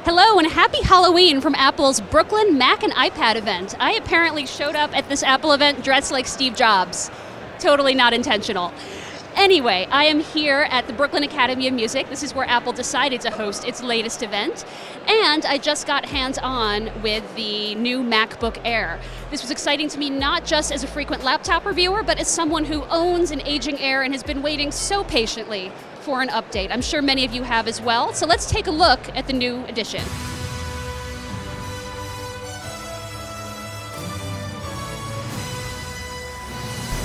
Hello and happy Halloween from Apple's Brooklyn Mac and iPad event. I apparently showed up at this Apple event dressed like Steve Jobs. Totally not intentional. Anyway, I am here at the Brooklyn Academy of Music. This is where Apple decided to host its latest event. And I just got hands-on with the new MacBook Air. This was exciting to me not just as a frequent laptop reviewer, but as someone who owns an aging Air and has been waiting so patiently for an update. I'm sure many of you have as well. So let's take a look at the new edition.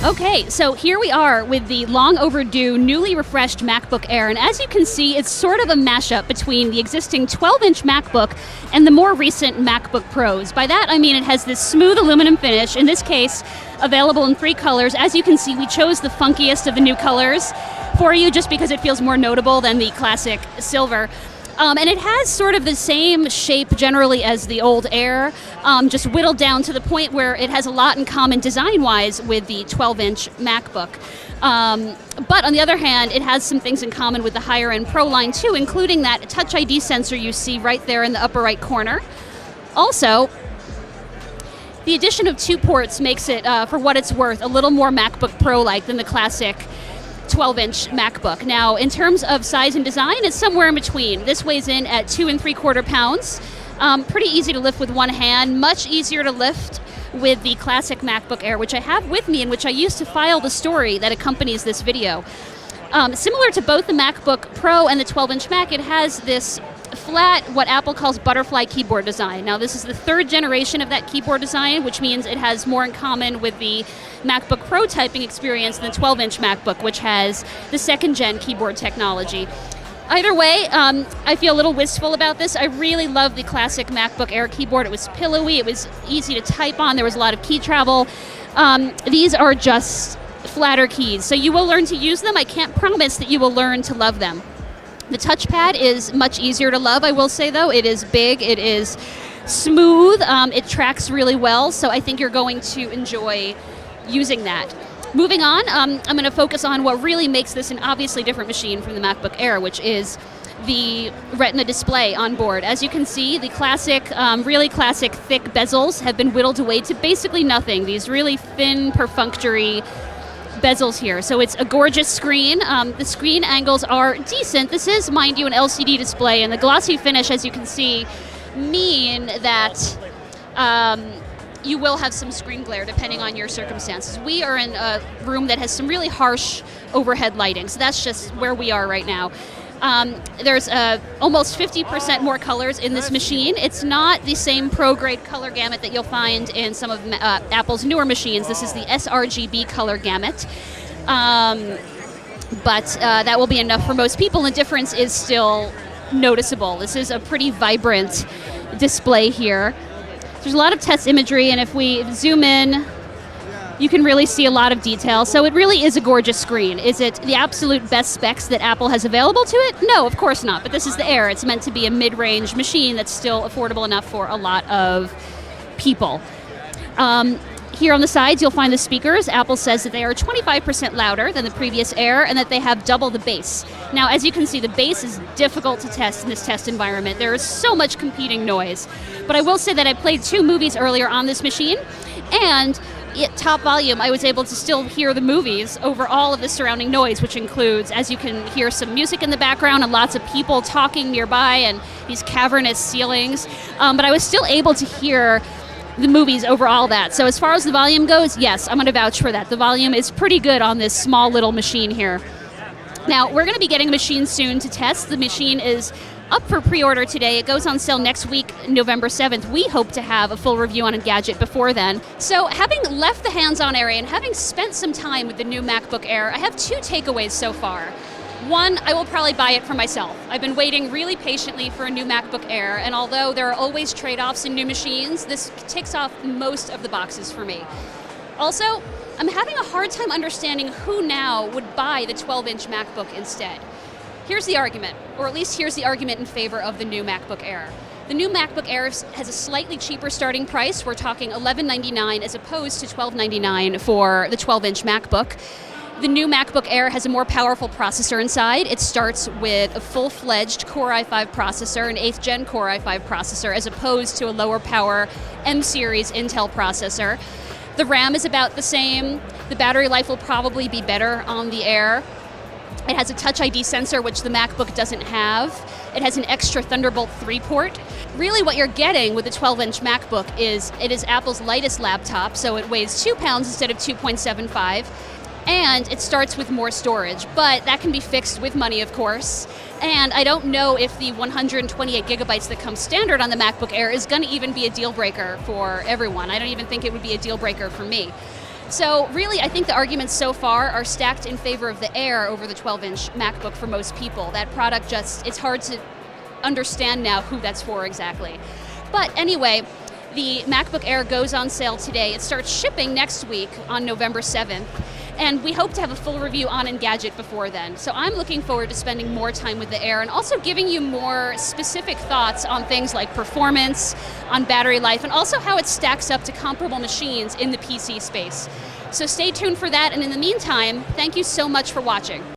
Okay, so here we are with the long overdue, newly refreshed MacBook Air, and as you can see, it's sort of a mashup between the existing 12-inch MacBook and the more recent MacBook Pros. By that I mean it has this smooth aluminum finish, in this case available in 3 colors. As you can see, we chose the funkiest of the new colors for you just because it feels more notable than the classic silver. And it has sort of the same shape generally as the old Air, just whittled down to the point where it has a lot in common design-wise with the 12-inch MacBook. But on the other hand, it has some things in common with the higher-end Pro line too, including that Touch ID sensor you see right there in the upper right corner. Also, the addition of 2 ports makes it, for what it's worth, a little more MacBook Pro-like than the classic 12-inch MacBook. Now, in terms of size and design, it's somewhere in between. This weighs in at 2 3/4 pounds. Pretty easy to lift with one hand, much easier to lift with the classic MacBook Air, which I have with me and which I used to file the story that accompanies this video. Similar to both the MacBook Pro and the 12-inch Mac, it has this flat, what Apple calls butterfly keyboard design. Now, this is the 3rd generation of that keyboard design, which means it has more in common with the MacBook Pro typing experience than the 12-inch MacBook, which has the 2nd-gen keyboard technology. Either way, I feel a little wistful about this. I really love the classic MacBook Air keyboard. It was pillowy, it was easy to type on, there was a lot of key travel. These are just flatter keys, so you will learn to use them. I can't promise that you will learn to love them. The touchpad is much easier to love, I will say though. It is big, it is smooth, it tracks really well, so I think you're going to enjoy using that. Moving on, I'm going to focus on what really makes this an obviously different machine from the MacBook Air, which is the Retina display on board. As you can see, the classic, really classic thick bezels have been whittled away to basically nothing. These really thin, perfunctory bezels here. So it's a gorgeous screen. The screen angles are decent. This is, mind you, an LCD display, and the glossy finish, as you can see, mean that you will have some screen glare depending on your circumstances. We are in a room that has some really harsh overhead lighting, so that's just where we are right now. There's almost 50% more colors in this machine. It's not the same pro-grade color gamut that you'll find in some of Apple's newer machines. This is the sRGB color gamut. But that will be enough for most people. The difference is still noticeable. This is a pretty vibrant display here. There's a lot of test imagery, and if we zoom in, you can really see a lot of detail. So it really is a gorgeous screen. Is it the absolute best specs that Apple has available to it? No, of course not, but this is the Air. It's meant to be a mid-range machine that's still affordable enough for a lot of people. Here on the sides, you'll find the speakers. Apple says that they are 25% louder than the previous Air and that they have double the bass. Now, as you can see, the bass is difficult to test in this test environment. There is so much competing noise. But I will say that I played 2 movies earlier on this machine, and at top volume, I was able to still hear the movies over all of the surrounding noise, which includes, as you can hear, some music in the background and lots of people talking nearby and these cavernous ceilings. But I was still able to hear the movies over all that. So as far as the volume goes, yes, I'm going to vouch for that. The volume is pretty good on this small little machine here. Now, we're going to be getting a machine soon to test. The machine is up for pre-order today. It goes on sale next week, November 7th. We hope to have a full review on Engadget before then. So having left the hands-on area and having spent some time with the new MacBook Air, I have 2 takeaways so far. One, I will probably buy it for myself. I've been waiting really patiently for a new MacBook Air, and although there are always trade-offs in new machines, this ticks off most of the boxes for me. Also, I'm having a hard time understanding who now would buy the 12-inch MacBook instead. Here's the argument, or at least here's the argument in favor of the new MacBook Air. The new MacBook Air has a slightly cheaper starting price. We're talking $1199 as opposed to $1299 for the 12-inch MacBook. The new MacBook Air has a more powerful processor inside. It starts with a full-fledged Core i5 processor, an 8th gen Core i5 processor, as opposed to a lower power M-series Intel processor. The RAM is about the same. The battery life will probably be better on the Air. It has a Touch ID sensor, which the MacBook doesn't have. It has an extra Thunderbolt 3 port. Really what you're getting with the 12-inch MacBook is it is Apple's lightest laptop, so it weighs 2 pounds instead of 2.75. And it starts with more storage, but that can be fixed with money, of course. And I don't know if the 128 gigabytes that comes standard on the MacBook Air is going to even be a deal breaker for everyone. I don't even think it would be a deal breaker for me. So really, I think the arguments so far are stacked in favor of the Air over the 12-inch MacBook for most people. That product it's hard to understand now who that's for exactly. But anyway, the MacBook Air goes on sale today. It starts shipping next week on November 7th. And we hope to have a full review on Engadget before then. So I'm looking forward to spending more time with the Air and also giving you more specific thoughts on things like performance, on battery life, and also how it stacks up to comparable machines in the PC space. So stay tuned for that, and in the meantime, thank you so much for watching.